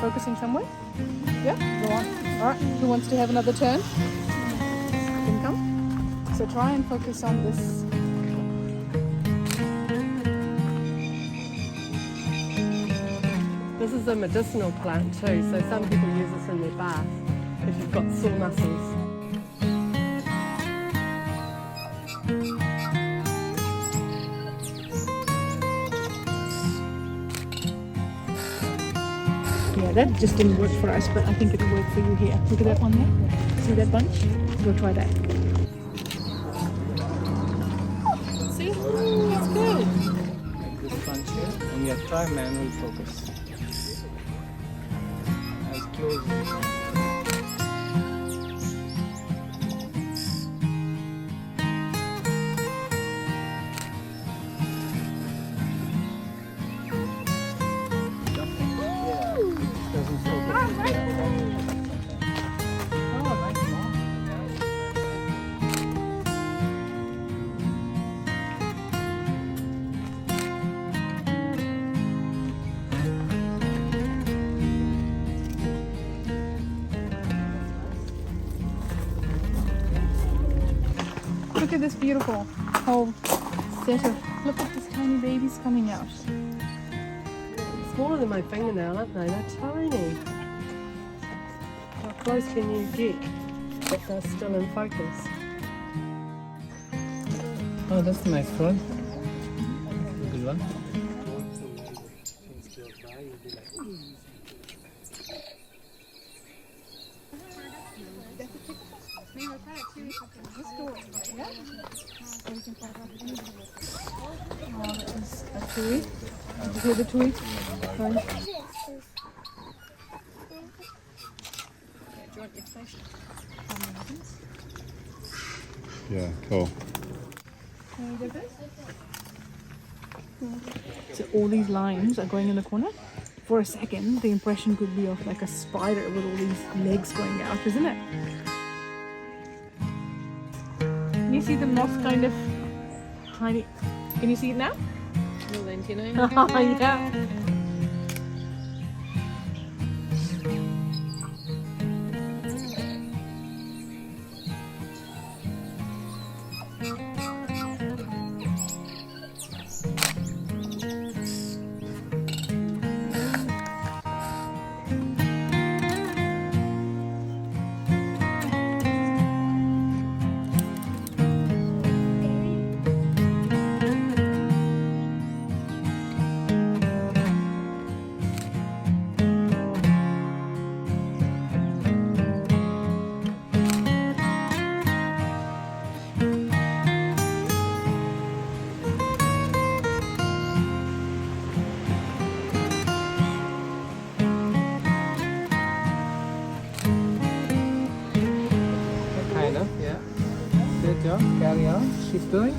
focusing somewhere? Yeah? Go on. Alright, who wants to have another turn? You can come. So try and focus on this. This is a medicinal plant too, so some people use this in their bath if you've got sore muscles. Yeah, that just didn't work for us, but I think it'll work for you here. Look at that one there. See that bunch? Go try that. See? It's good. Like this bunch here, and you try manual focus. As close as you can. Doesn't focus. Oh, nice one. Look at this beautiful whole set of, look at this tiny babies coming out. Smaller than my fingernail, aren't they? They're tiny. How close can you get but they're still in focus? Oh, that's a nice one. Good one. Oh, that is a tui. Did you hear the tui? Sorry. Yeah, cool. So all these lines are going in the corner. For a second, the impression could be of like a spider with all these legs going out, isn't it? Can you see the moss kind of tiny? Can you see it now? Yeah. Kind of, yeah. Good job. Carry on. She's doing.